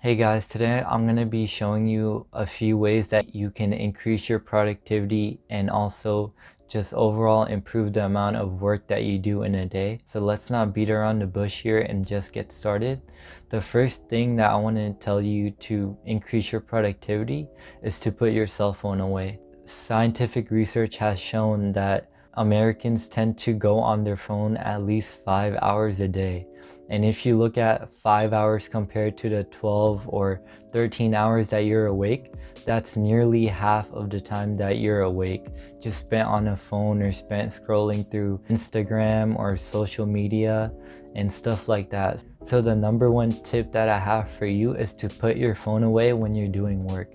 Hey guys, today I'm going to be showing you a few ways that you can increase your productivity and also just overall improve the amount of work that you do in a day. So let's not beat around the bush here and just get started. The first thing that I want to tell you to increase your productivity is to put your cell phone away. Scientific research has shown that Americans tend to go on their phone at least 5 hours a day. And if you look at 5 hours compared to the 12 or 13 hours that you're awake, that's nearly half of the time that you're awake just spent on a phone or spent scrolling through Instagram or social media and stuff like that. So the number one tip that I have for you is to put your phone away when you're doing work.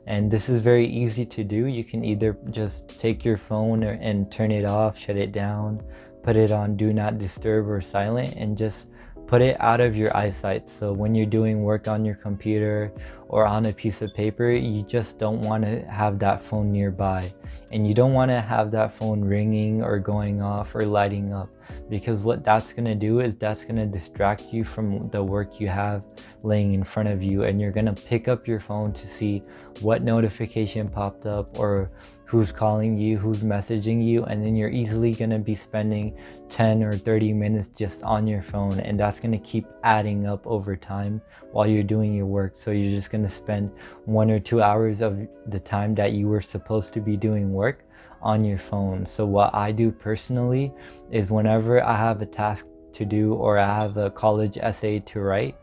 And this is very easy to do. You can either just take your phone and turn it off, shut it down, put it on do not disturb or silent, and just put it out of your eyesight. So when you're doing work on your computer or on a piece of paper, you just don't want to have that phone nearby, and you don't want to have that phone ringing or going off or lighting up, because what that's going to do is that's going to distract you from the work you have laying in front of you, and you're going to pick up your phone to see what notification popped up or who's calling you, who's messaging you, and then you're easily going to be spending 10 or 30 minutes just on your phone, and that's going to keep adding up over time while you're doing your work. So you're just going to spend 1 or 2 hours of the time that you were supposed to be doing work on your phone. So what I do personally is whenever I have a task to do or I have a college essay to write,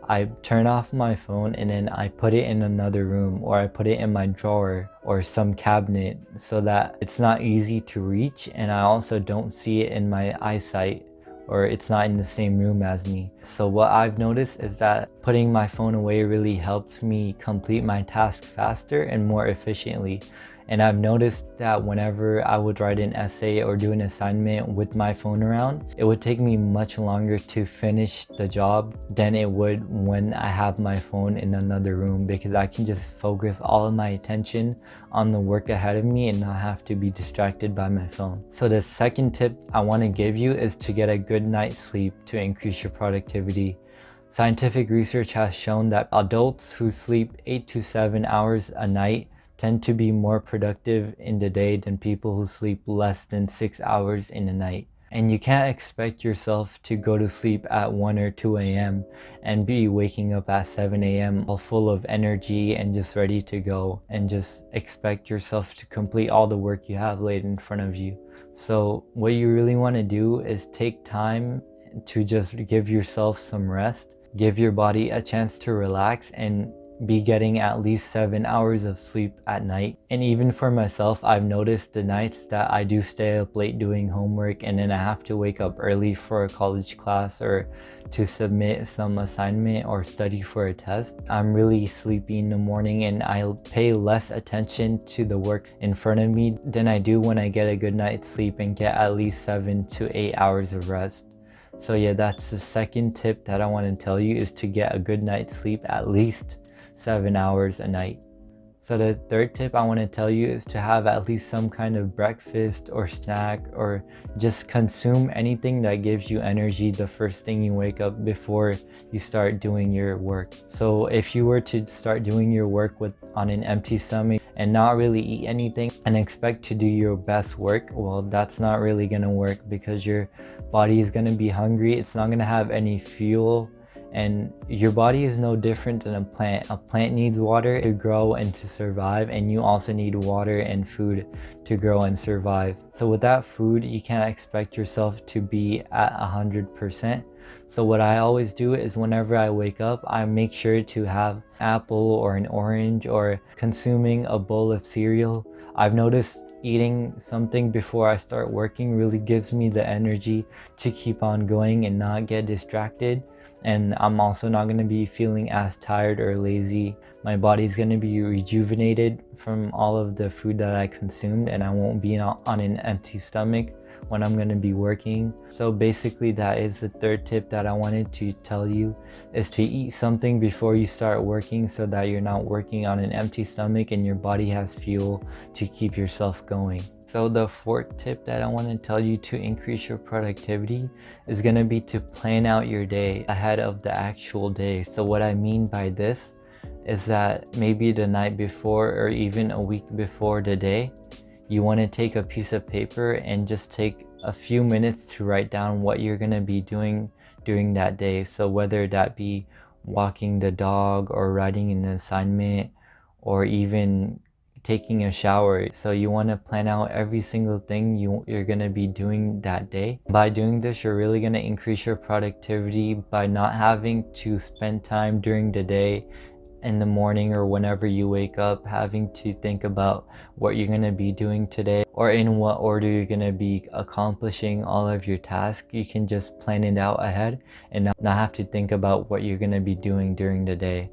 I turn off my phone and then I put it in another room, or I put it in my drawer or some cabinet so that it's not easy to reach, and I also don't see it in my eyesight, or it's not in the same room as me. So what I've noticed is that putting my phone away really helps me complete my task faster and more efficiently. And I've noticed that whenever I would write an essay or do an assignment with my phone around, it would take me much longer to finish the job than it would when I have my phone in another room, because I can just focus all of my attention on the work ahead of me and not have to be distracted by my phone. So the second tip I want to give you is to get a good night's sleep to increase your productivity. Scientific research has shown that adults who sleep 8 to 7 hours a night tend to be more productive in the day than people who sleep less than 6 hours in the night. And you can't expect yourself to go to sleep at 1 or 2 a.m. and be waking up at 7 a.m. all full of energy and just ready to go, and just expect yourself to complete all the work you have laid in front of you. So what you really want to do is take time to just give yourself some rest, give your body a chance to relax, and be getting at least 7 hours of sleep at night. And even for myself, I've noticed the nights that I do stay up late doing homework and then I have to wake up early for a college class or to submit some assignment or study for a test, I'm really sleepy in the morning, and I'll pay less attention to the work in front of me than I do when I get a good night's sleep and get at least 7 to 8 hours of rest. So yeah, that's the second tip that I want to tell you, is to get a good night's sleep, at least 7 hours a night. So the third tip I want to tell you is to have at least some kind of breakfast or snack, or just consume anything that gives you energy the first thing you wake up before you start doing your work. So if you were to start doing your work on an empty stomach and not really eat anything and expect to do your best work, well, that's not really going to work, because your body is going to be hungry. It's not going to have any fuel. And your body is no different than a plant. A plant needs water to grow and to survive, and you also need water and food to grow and survive. So without food, you can't expect yourself to be at 100%. So what I always do is whenever I wake up, I make sure to have an apple or an orange, or consuming a bowl of cereal. I've noticed eating something before I start working really gives me the energy to keep on going and not get distracted. And I'm also not going to be feeling as tired or lazy. My body's going to be rejuvenated from all of the food that I consumed, and I won't be on an empty stomach when I'm going to be working. So basically that is the third tip that I wanted to tell you, is to eat something before you start working, so that you're not working on an empty stomach and your body has fuel to keep yourself going. So the fourth tip that I want to tell you to increase your productivity is going to be to plan out your day ahead of the actual day. So what I mean by this is that maybe the night before or even a week before the day, you want to take a piece of paper and just take a few minutes to write down what you're going to be doing during that day. So whether that be walking the dog or writing an assignment or even taking a shower. So you want to plan out every single thing you're going to be doing that day. By doing this, you're really going to increase your productivity by not having to spend time during the day in the morning or whenever you wake up having to think about what you're going to be doing today or in what order you're going to be accomplishing all of your tasks. You can just plan it out ahead and not have to think about what you're going to be doing during the day.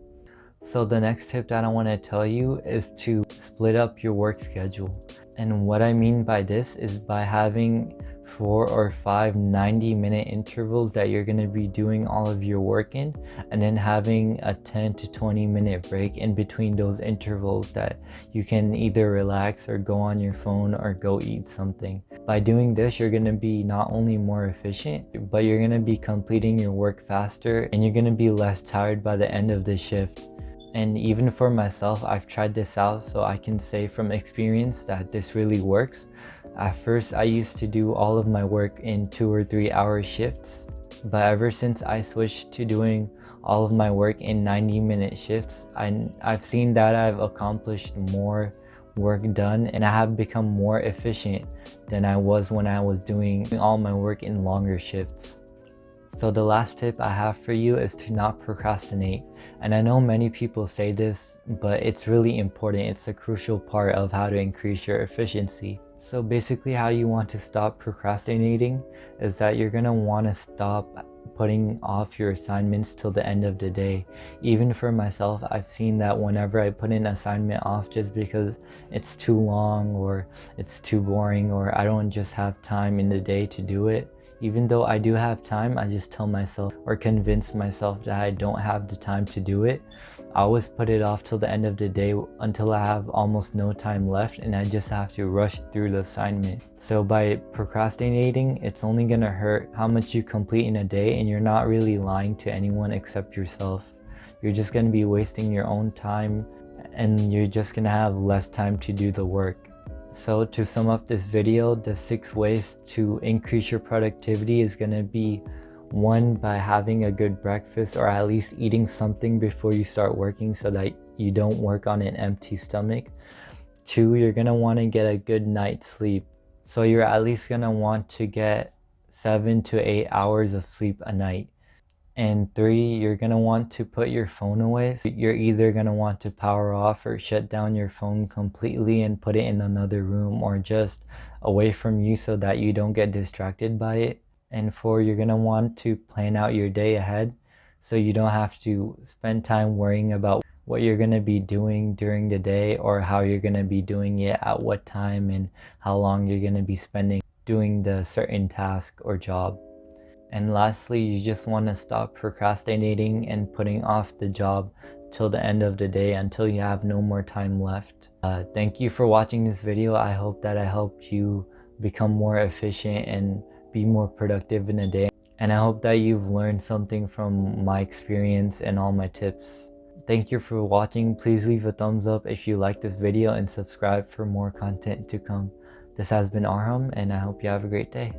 So the next tip that I want to tell you is to split up your work schedule. And what I mean by this is by having 4 or 5 90-minute intervals that you're going to be doing all of your work in, and then having a 10 to 20-minute break in between those intervals that you can either relax or go on your phone or go eat something. By doing this, you're going to be not only more efficient, but you're going to be completing your work faster and you're going to be less tired by the end of the shift. And even for myself, I've tried this out, so I can say from experience that this really works. At first, I used to do all of my work in 2 or 3 hour shifts, but ever since I switched to doing all of my work in 90-minute shifts, I've seen that I've accomplished more work done and I have become more efficient than I was when I was doing all my work in longer shifts. So the last tip I have for you is to not procrastinate. And I know many people say this, but it's really important. It's a crucial part of how to increase your efficiency. So basically how you want to stop procrastinating is that you're going to want to stop putting off your assignments till the end of the day. Even for myself, I've seen that whenever I put an assignment off just because it's too long or it's too boring or I don't just have time in the day to do it, even though I do have time, I just tell myself or convince myself that I don't have the time to do it. I always put it off till the end of the day until I have almost no time left and I just have to rush through the assignment. So by procrastinating, it's only going to hurt how much you complete in a day, and you're not really lying to anyone except yourself. You're just going to be wasting your own time and you're just going to have less time to do the work. So to sum up this video, the 6 ways to increase your productivity is going to be 1, by having a good breakfast or at least eating something before you start working so that you don't work on an empty stomach. 2, you're going to want to get a good night's sleep. So you're at least going to want to get 7 to 8 hours of sleep a night. And 3, you're going to want to put your phone away. So you're either going to want to power off or shut down your phone completely and put it in another room or just away from you so that you don't get distracted by it. And 4, you're going to want to plan out your day ahead so you don't have to spend time worrying about what you're going to be doing during the day or how you're going to be doing it at what time and how long you're going to be spending doing the certain task or job. And lastly, you just want to stop procrastinating and putting off the job till the end of the day until you have no more time left. Thank you for watching this video. I hope that I helped you become more efficient and be more productive in a day. And I hope that you've learned something from my experience and all my tips. Thank you for watching. Please leave a thumbs up if you like this video and subscribe for more content to come. This has been Arham, and I hope you have a great day.